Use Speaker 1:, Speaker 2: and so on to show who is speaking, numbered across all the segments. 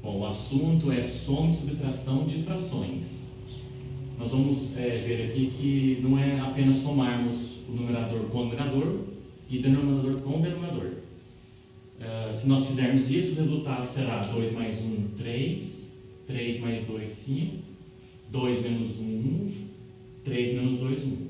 Speaker 1: Bom, o assunto é soma e subtração de frações. Nós vamos ver aqui que não é apenas somarmos o numerador com o numerador e denominador com o denominador. Se nós fizermos isso, o resultado será 2 mais 1, 3, 3 mais 2, 5, 2 menos 1, 1, 3 menos 2, 1.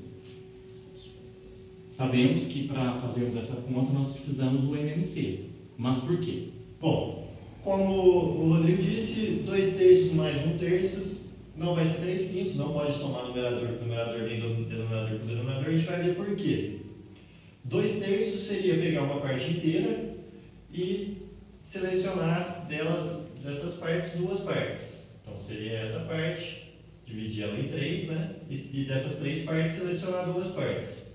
Speaker 1: Sabemos que para fazermos essa conta nós precisamos do MMC. Mas por quê?
Speaker 2: Bom, como o Rodrigo disse, 2 terços mais 1 terço não vai ser 3 quintos, não pode somar numerador com numerador nem denominador com denominador, a gente vai ver por quê. 2 terços seria pegar uma parte inteira e selecionar dessas partes 2 partes. Então seria essa parte, dividir ela em 3, né? E dessas 3 partes selecionar 2 partes.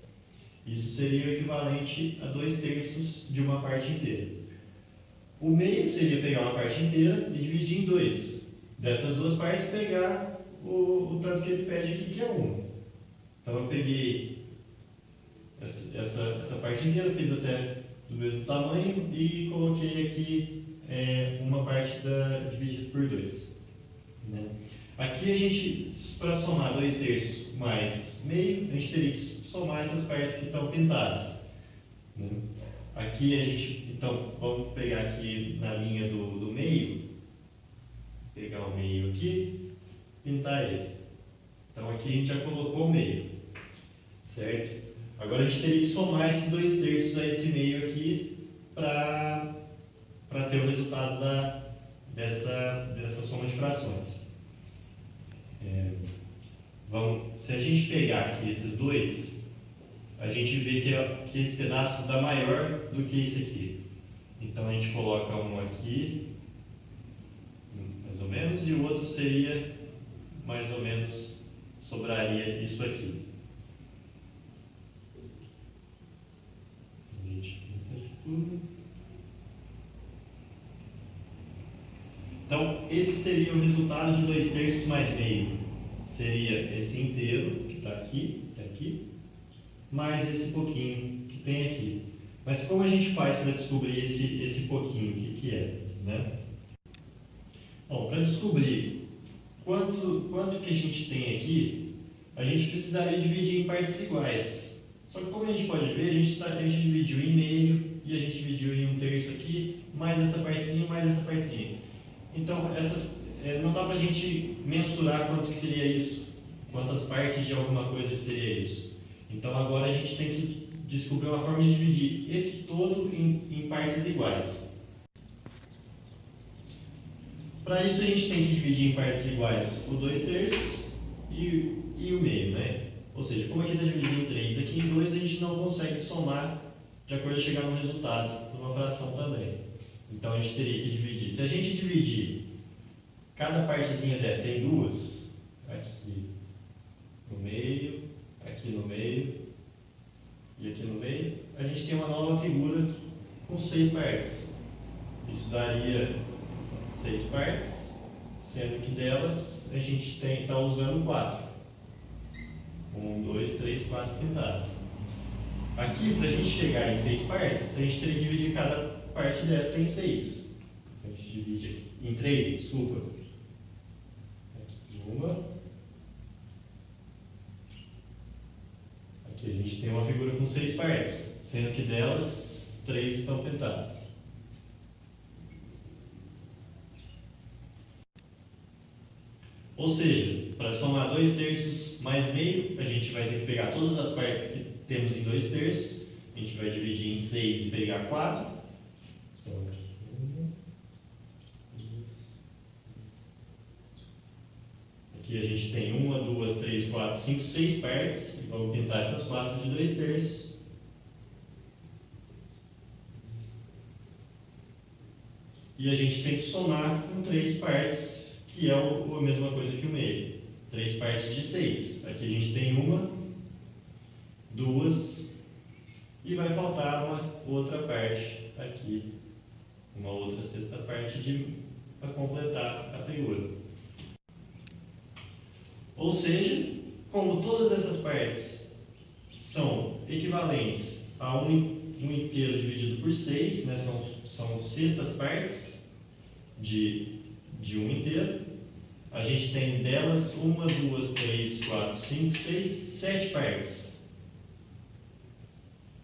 Speaker 2: Isso seria o equivalente a 2 terços de uma parte inteira. O meio seria pegar uma parte inteira e dividir em 2. Dessas 2 partes, pegar o tanto que ele pede aqui, que é 1. Então eu peguei essa parte inteira, fiz até do mesmo tamanho e coloquei aqui uma parte dividida por 2. Né? Aqui a gente, para somar 2 terços mais meio, a gente teria que somar essas partes que estão pintadas. Né? Aqui a gente, então, vamos pegar aqui na linha do meio, pegar o meio aqui, pintar ele. Então aqui a gente já colocou o meio, certo? Agora a gente teria que somar esses 2 terços a esse meio aqui para ter o resultado dessa soma de frações. Se a gente pegar aqui esses dois, a gente vê que esse pedaço dá maior do que esse aqui. Então a gente coloca um aqui, mais ou menos, e o outro seria mais ou menos, sobraria isso aqui. A gente pinta de tudo. Então esse seria o resultado de 2 terços mais meio. Seria esse inteiro que está aqui, mais esse pouquinho que tem aqui. Mas como a gente faz para descobrir esse pouquinho, o que é? Né? Bom, para descobrir quanto que a gente tem aqui, a gente precisaria dividir em partes iguais. Só que como a gente pode ver, a gente dividiu em meio e a gente dividiu em 1 terço aqui, mais essa partezinha, mais essa partezinha. Então, não dá para a gente mensurar quanto que seria isso, quantas partes de alguma coisa que seria isso. Então agora a gente tem que descobrir uma forma de dividir esse todo em partes iguais. Para isso a gente tem que dividir em partes iguais o 2 terços e o meio, né? Ou seja, como aqui está dividido em 3 aqui em 2, a gente não consegue somar de acordo a chegar no resultado numa fração também. Então a gente teria que dividir. Se a gente dividir cada partezinha dessa em 2, aqui no meio, aqui no meio e aqui no meio, a gente tem uma nova figura com 6 partes. Isso daria 6 partes, sendo que delas a gente está usando 4. 1, 2, 3, 4 pintadas. Aqui, para a gente chegar em 6 partes, a gente teria que dividir cada parte dessa em 6. A gente divide aqui em 3, desculpa. Aqui uma. Aqui a gente tem uma figura com 6 partes, sendo que delas 3 estão pintadas. Ou seja, para somar 2 terços mais meio, a gente vai ter que pegar todas as partes que temos em 2 terços, a gente vai dividir em 6 e pegar 4. Então, aqui 1, 2, 3. Aqui a gente tem 1, 2, 3, 4, 5, 6 partes, e vamos pintar essas 4 de 2 terços. E a gente tem que somar com 3 partes, que é a mesma coisa que o meio. 3 partes de 6. Aqui a gente tem 1, 2, e vai faltar uma outra parte aqui. Uma outra sexta parte para completar a figura. Ou seja, como todas essas partes são equivalentes a 1 inteiro dividido por 6, né, são sextas partes de 1 inteiro. A gente tem delas 1, 2, 3, 4, 5, 6, 7 partes.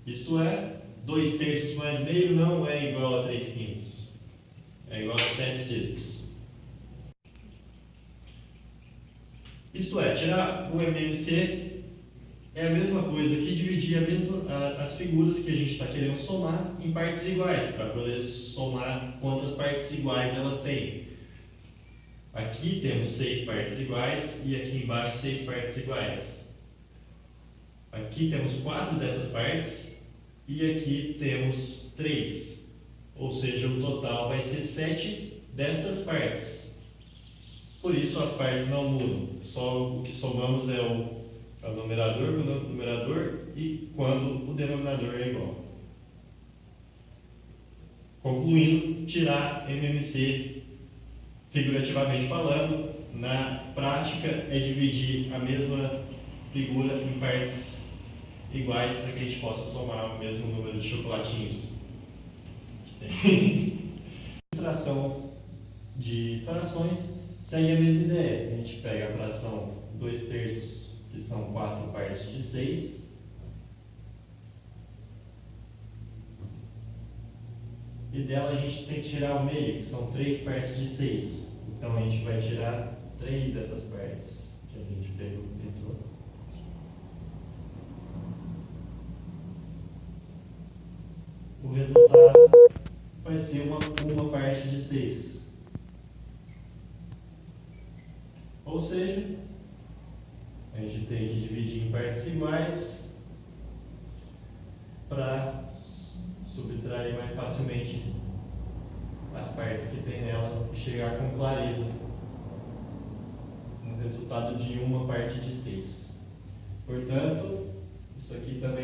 Speaker 2: Isto é, 2 terços mais meio não é igual a 3 quintos. É igual a 7 sextos. Isto é, tirar o MMC é a mesma coisa que dividir as figuras que a gente está querendo somar em partes iguais, para poder somar quantas partes iguais elas têm. Aqui temos 6 partes iguais e aqui embaixo 6 partes iguais. Aqui temos 4 dessas partes e aqui temos 3. Ou seja, o total vai ser 7 destas partes. Por isso as partes não mudam. Só o que somamos é o numerador com o numerador e quando o denominador é igual. Concluindo, tirar MMC, figurativamente falando, na prática é dividir a mesma figura em partes iguais para que a gente possa somar o mesmo número de chocolatinhos. Subtração de frações segue a mesma ideia. A gente pega a fração 2 terços, que são 4 partes de 6, e dela a gente tem que tirar o meio, que são 3 partes de 6. Então a gente vai tirar 3 dessas partes que a gente pegou dentro. O resultado vai ser uma parte de 6. Ou seja, a gente tem que dividir em partes iguais para subtrair mais facilmente as partes que tem nela e chegar com clareza no resultado de uma parte de 6. Portanto, isso aqui também